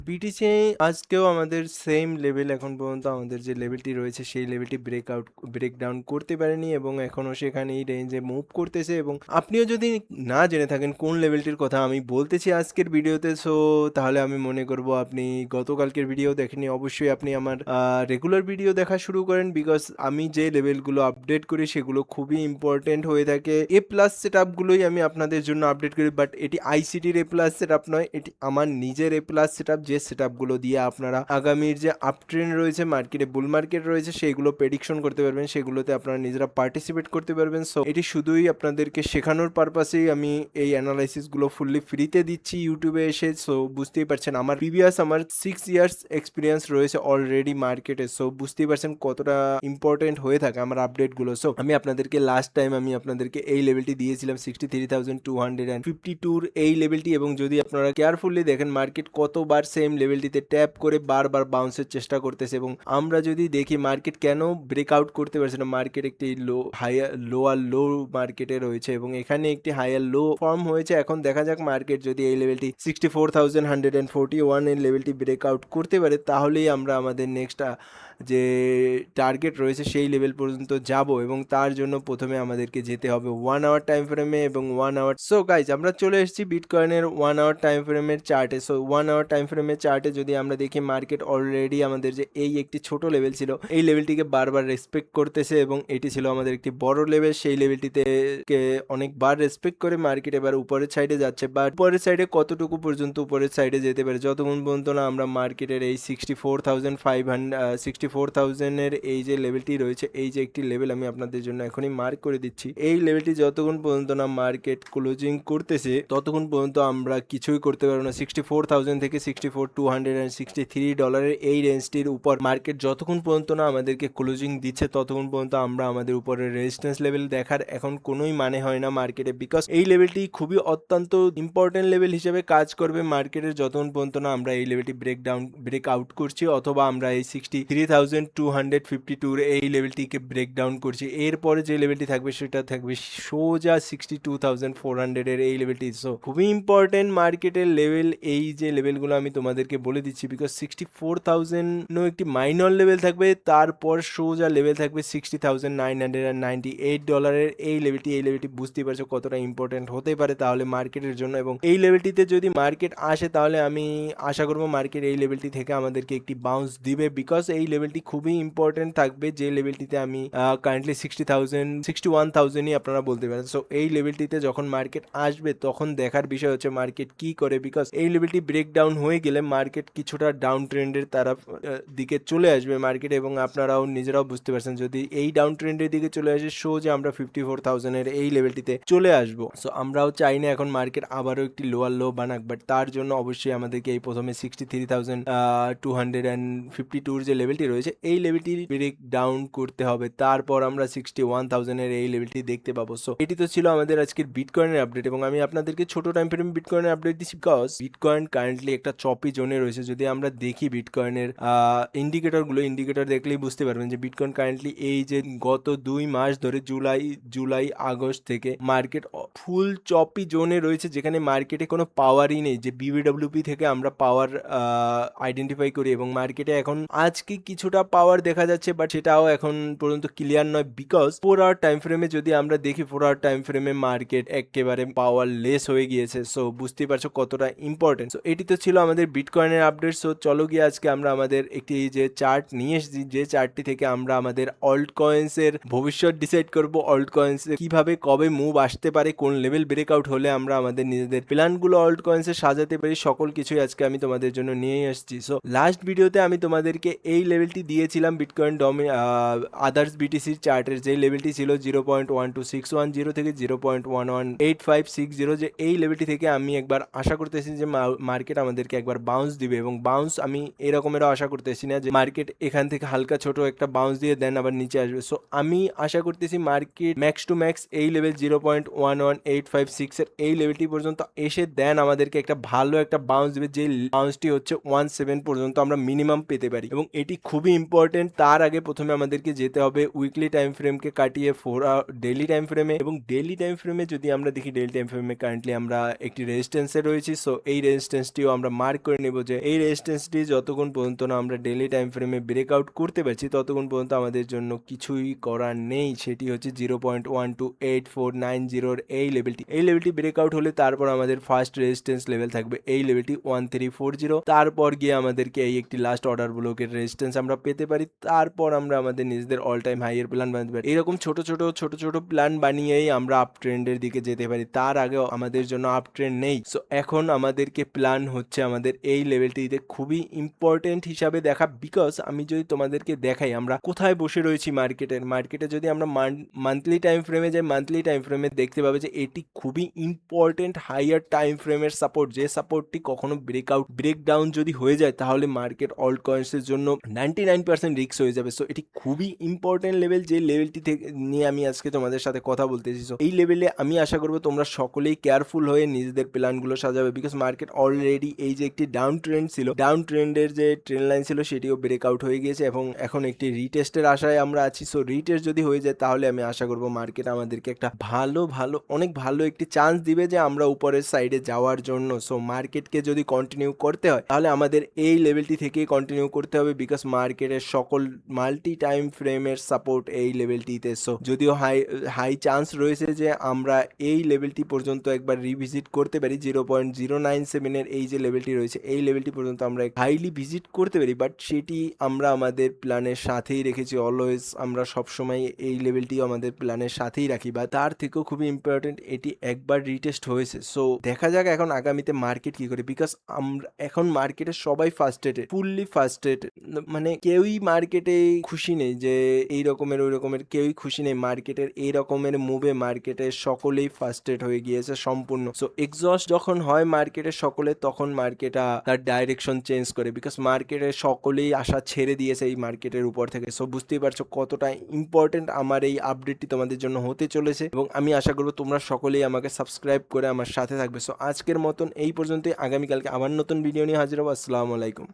BTC আজকেও আমাদের same level এখন পর্যন্ত আমাদের যে লেভেলটি রয়েছে সেই লেভেলটি ব্রেকডাউন করতে পারেনি এবং এখনও সেখানে এই রেঞ্জে মুভ করতেছে। এবং আপনিও যদি না জেনে থাকেন কোন লেভেলটির কথা আমি বলতেছি আজকের ভিডিওতে, সো তাহলে আমি মনে করব আপনি গতকালকের ভিডিও দেখেনি, অবশ্যই আপনি আমার রেগুলার ভিডিও দেখা শুরু করেন, বিকজ আমি যে লেভেলগুলো আপডেট করি সেগুলো খুবই ইম্পর্টেন্ট হয়ে থাকে। A+ সেট আপগুলোই আমি আপনাদের জন্য আপডেট করি, বাট এটি আইসিটির A+ সেট আপ নয়, এটি আমার নিজের A+ সেট আপ, যে সেট আপগুলো দিয়ে আপনারা আগামীর যে আপ ট্রেন্ড রয়েছে মার্কেটে, বুল মার্কেট রয়েছে, সেইগুলো প্রেডিকশন করতে পারবেন, সেগুলোতে আপনারা নিজেরা পার্টিসিপেট করতে পারবেন। সো এটি শুধুই আপনাদেরকে শেখানোর পারপাসেই আমি এই অ্যানালাইসিসগুলো ফুললি ফ্রিতে দিচ্ছি ইউটিউবে এসে। সো বুঝতেই পারছেন আমার 6 ইয়ার্স এক্সপিরিয়েন্স রয়েছে অলরেডি মার্কেটে। সো বুঝতেই পারছেন কতটা ইম্পর্টেন্ট হয়ে থাকে আমার আপডেটগুলো। সো আমি আপনাদেরকে লাস্ট টাইম আমি আপনাদেরকে এই লেভেলটি দিয়েছিলাম 63,252 এই লেভেলটি, এবং যদি আপনারা কেয়ারফুলি দেখেন মার্কেট কতবার সেম লেভেলটিতে ট্যাপ করে বারবার বাউন্সের চেষ্টা করতেছে। এবং আমরা যদি দেখি মার্কেট কেন ব্রেকআউট করতে পারছে না, মার্কেট একটি লোয়ার লো মার্কেটে রয়েছে এবং এখানে একটি হায়ার লো ফর্ম হয়েছে। এখন দেখা যাক মার্কেট যদি এই লেভেলটি 64,141 এর লেভেলটি ব্রেকআউট করতে পারে, তাহলেই আমরা আমাদের নেক্সট যে টার্গেট রয়েছে সেই লেভেল পর্যন্ত যাব, এবং তার জন্য প্রথমে আমাদেরকে যেতে হবে 1 আওয়ার টাইম ফ্রেমে এবং 1 আওয়ার। সো গাইজ আমরা চলে এসেছি বিটকয়েনের 1 আওয়ার টাইম ফ্রেমের চার্টে। সো 1 আওয়ার টাইম ফ্রেমের চার্টে যদি আমরা দেখি মার্কেট অলরেডি আমাদের যে এই একটি ছোট লেভেল ছিল এই লেভেলটিকে বারবার রেসপেক্ট করতেছে, এবং এটি ছিল আমাদের একটি বড় লেভেল, সেই লেভেলটিতে অনেকবার রেসপেক্ট করে মার্কেট এবার উপরের সাইডে যাচ্ছে। বাট উপরের সাইডে কতটুকু পর্যন্ত উপরের সাইডে যেতে পারে, যতক্ষণ পর্যন্ত না আমরা মার্কেটের এই 64,000 এর এই যে লেভেলটি রয়েছে, এই যে একটি লেভেল আমি আপনাদের জন্য এখনই মার্ক করে দিচ্ছি, এই লেভেলটি যতক্ষণ পর্যন্ত না মার্কেট ক্লোজিং করতেছে ততক্ষণ পর্যন্ত আমরা কিছুই করতে পারবো না। 64,000 থেকে $64,263 এই রেঞ্জটির উপর মার্কেট যতক্ষণ পর্যন্ত না আমাদেরকে ক্লোজিং দিচ্ছে ততক্ষণ পর্যন্ত আমরা আমাদের উপরে রেজিস্ট্যান্স লেভেল দেখার এখন কোনোই মানে হয় না মার্কেটে, বিকজ এই লেভেলটি খুবই অত্যন্ত ইম্পর্টেন্ট লেভেল হিসেবে কাজ করবে মার্কেটের যতক্ষণ পর্যন্ত না আমরা এই লেভেলটি ব্রেক আউট করছি, অথবা আমরা এই 63,252 এই লেভেলটিকে ব্রেকডাউন করছি। এরপরে যে লেভেলটি থাকবে সেটা থাকবে সোজা 62,400 এর এই লেভেলটি। সো খুবই ইম্পর্টেন্ট মার্কেটের লেভেল, এই যে লেভেলগুলো আমি তোমাদেরকে বলে দিচ্ছি, বিকজ 64,000 একটি মাইনর লেভেল থাকবে, তারপর সোজা লেভেল থাকবে $60,998 এই লেভেলটি বুঝতেই পারছো কতটা ইম্পর্টেন্ট হতে পারে তাহলে মার্কেটের জন্য। এবং এই লেভেলটিতে যদি মার্কেট আসে তাহলে আমি আশা করবো মার্কেট এই লেভেলটি থেকে আমাদেরকে একটি বাউন্স দিবে, বিকজ এই লেভেলটি খুবই ইম্পর্টেন্ট থাকবে, যে লেভেলটিতে আমি কারেন্টলি 61,000ই আপনারা বলতে পারেন। সো এই লেভেলটিতে যখন মার্কেট আসবে তখন দেখার বিষয় হচ্ছে মার্কেট কি করে, বিকজ এই লেভেলটি ব্রেকডাউন হয়ে গেলে মার্কেট কিছুটা ডাউন ট্রেন্ডের তারা দিকে চলে আসবে মার্কেট, এবং আপনারাও নিজেরাও বুঝতে পারছেন যদি এই ডাউন ট্রেন্ডের দিকে চলে আসে সোজা আমরা 54,000 এর এই লেভেলটিতে চলে আসবো। সো আমরাও চাই না এখন মার্কেট আবারও একটি লোয়ার লো বানাক, বাট তার জন্য অবশ্যই আমাদেরকে এই প্রথমে 63,252 যে লেভেলটি রয়েছে এই লেভেলটি ব্রেক ডাউন করতে হবে, তারপর আমরা 61,000 এর এই লেভেলটি দেখতে পাবো। সো এটি তো ছিল আমাদের আজকের বিটকয়েনের আপডেট, এবং আমি আপনাদেরকে ছোট টাইম ফ্রেম বিটকয়েনের আপডেট দিচ্ছি, বিকজ বিটকয়েন কারেন্টলি একটা চপি জোনে রয়েছে। যদি আমরা দেখি বিটকয়েনের ইন্ডিকেটর দেখলেই বুঝতে পারবেন যে বিটকয়েন কারেন্টলি এই যে গত 2 মাস ধরে জুলাই আগস্ট থেকে মার্কেট ফুল চপি জোনে রয়েছে, যেখানে মার্কেটে কোনো পাওয়ারই নেই, যে বিবিডব্লিউপি থেকে আমরা পাওয়ার আইডেন্টিফাই করি, এবং মার্কেটে এখন আজকে কিছুটা পাওয়ার দেখা যাচ্ছে, বাট সেটাও এখন পর্যন্ত ক্লিয়ার নয়, বিকজ 4 আওয়ার টাইম ফ্রেমে যদি আমরা দেখি 4 আওয়ার টাইম ফ্রেমে মার্কেট একেবারে পাওয়ার লেস হয়ে গিয়েছে। সো বুঝতেই পারছো কতটা ইম্পর্টেন্ট। সো এটি তো ছিল আমাদের বিটকয়েনের আপডেট। সো চলো গিয়ে আজকে আমরা আমাদের একটি যে চার্ট নিয়ে এসেছি, যে চার্টটি থেকে আমরা আমাদের অল্ট কয়েন্স এর ভবিষ্যৎ ডিসাইড করব, অল্ট কয়েন্স কিভাবে কবে মুভ আসতে পারে, কোন লেভেল ব্রেকআউট হলে আমরা আমাদের নিজেদের প্ল্যানগুলো অল্ট কয়েন্সে সাজাতে পারি, সকল কিছুই আজকে আমি তোমাদের জন্য নিয়ে এসেছি। সো লাস্ট ভিডিওতে আমি তোমাদেরকে এই লেভেলটি দিয়েছিলাম বিটকয়েন আদার্স বিটিসির চার্টের, যে লেভেলটি ছিল 0.12610 থেকে 0.118560, যে এই লেভেলটি থেকে আমি একবার আশা করতেছি যে মার্কেট আমাদেরকে একবার বাউন্স দিবে, এবং বাউন্স আমি এরকমেরও আশা করতেছি না যে মার্কেট এখান থেকে হালকা ছোট একটা বাউন্স দিয়ে দেন আবার নিচে আসবে। সো আমি আশা করতেছি মার্কেট ম্যাক্স টু ম্যাক্স এই লেভেল 0.11856 এর এই লেভেলটি পর্যন্ত এসে দেন আমাদেরকে একটা ভালো একটা বাউন্স দিবে, যে বাউন্সটি হচ্ছে 17 পর্যন্ত আমরা মিনিমাম পেতে পারি, এবং এটি খুবই খুবই ইম্পর্টেন্ট। তার আগে প্রথমে আমাদেরকে যেতে হবে উইকলি টাইম ফ্রেমকে কাটিয়ে ডেইলি টাইম ফ্রেমে, এবং ডেইলি টাইম ফ্রেমে যদি আমরা দেখি ডেইলি টাইম ফ্রেমে কারেন্টলি আমরা একটি রেজিস্ট্যান্সে রয়েছি। সো এই রেজিস্ট্যান্সটিও আমরা মার্ক করে নেব যে এই রেজিস্ট্যান্সটি যতক্ষণ পর্যন্ত না আমরা ডেইলি টাইম ফ্রেমে ব্রেকআউট করতে পারছি ততক্ষণ পর্যন্ত আমাদের জন্য কিছুই করার নেই। সেটি হচ্ছে 0.12849 এই লেভেলটি। এই লেভেলটি ব্রেকআউট হলে তারপর আমাদের ফার্স্ট রেজিস্ট্যান্স লেভেল থাকবে এই লেভেলটি 1340। তারপর গিয়ে আমাদেরকে এই একটি লাস্ট অর্ডার ব্লকের রেজিস্ট্যান্স আমরা পেতে পারি। তারপর আমরা আমাদের নিজেদের অল টাইম হাইয়ের প্ল্যান বানাতে পারি। এরকম ছোট ছোট প্ল্যান বানিয়েই আমরা আপ ট্রেন্ডের দিকে যেতে পারি। তার আগেও আমাদের জন্য আপ ট্রেন্ড নেই। সো এখন আমাদেরকে প্ল্যান হচ্ছে আমাদের এই লেভেলটিতে খুবই ইম্পর্টেন্ট হিসাবে দেখা, বিকজ আমি যদি তোমাদেরকে দেখাই আমরা কোথায় বসে রয়েছি মার্কেটে যদি আমরা মান্থলি টাইম ফ্রেমে যাই, মান্থলি টাইম ফ্রেমে দেখতে পাবে যে এটি খুবই ইম্পর্টেন্ট হাইয়ার টাইম ফ্রেমের সাপোর্ট, যে সাপোর্টটি কখনো ব্রেকডাউন যদি হয়ে যায় তাহলে মার্কেট অল্ট কয়েন্সের জন্য 99% রিস্ক হয়ে যাবে। সো এটি খুবই ইম্পর্টেন্ট লেভেল, যে লেভেলটি থেকে নিয়ে আমি আজকে তোমাদের সাথে কথা বলতেছি। সো এই লেভেলে আমি আশা করবো তোমরা সকলেই কেয়ারফুল হয়ে নিজেদের প্ল্যানগুলো সাজাবে, বিকজ মার্কেট অলরেডি এই যে একটি ডাউন ট্রেন্ড ছিল, ডাউন ট্রেন্ডের যে ট্রেন্ড লাইন ছিল সেটিও ব্রেকআউট হয়ে গিয়েছে এবং এখন একটি রিটেস্টের আশায় আমরা আছি। সো রিটেস্ট যদি হয়ে যায় তাহলে আমি আশা করবো মার্কেট আমাদেরকে একটা অনেক ভালো একটি চান্স দিবে যে আমরা উপরের সাইডে যাওয়ার জন্য। সো মার্কেটকে যদি কন্টিনিউ করতে হয় তাহলে আমাদের এই লেভেলটি থেকেই কন্টিনিউ করতে হবে, বিকজ মার্কেটের সকল মাল্টি টাইম ফ্রেমের সাপোর্ট এই লেভেলটিতে। সো যদিও হাই চান্স রয়েছে যে আমরা এই লেভেলটি পর্যন্ত একবার রিভিজিট করতে পারি, 0.097 এই যে লেভেলটি রয়েছে এই লেভেলটি পর্যন্ত আমরা হাইলি ভিজিট করতে পারি, বাট সেটি আমরা আমাদের প্ল্যানের সাথেই রেখেছি। অলওয়েজ আমরা সবসময় এই লেভেলটি আমাদের প্ল্যানের সাথেই রাখি, বা তার থেকেও খুবই ইম্পর্টেন্ট এটি একবার রিটেস্ট হয়েছে। সো দেখা যাক এখন আগামীতে মার্কেট কি করে, বিকজ আমরা এখন মার্কেটে সবাই ফার্স্টেটেড, ফুললি ফার্স্টেটেড, মানে কেউই মার্কেটে খুশি নেই যে এই রকমের ওই রকমের, কেউই খুশি নেই মার্কেটের এই রকমের মুভে। মার্কেটে সকলেই ফার্স্টেড হয়ে গিয়েছে সম্পূর্ণ। সো এক্সস্ট যখন হয় মার্কেটের সকলে, তখন মার্কেট তার ডাইরেকশন চেঞ্জ করে, বিকজ মার্কেটে সকলেই আশা ছেড়ে দিয়েছে এই মার্কেটের উপর থেকে। সো বুঝতেই পারছো কতটা ইম্পর্টেন্ট আমার এই আপডেটটি তোমাদের জন্য হতে চলেছে, এবং আমি আশা করবো তোমরা সকলেই আমাকে সাবস্ক্রাইব করে আমার সাথে থাকবে। সো আজকের মতন এই পর্যন্তই, আগামীকালকে আবার নতুন ভিডিও নিয়ে হাজির হবো। আসসালামু আলাইকুম।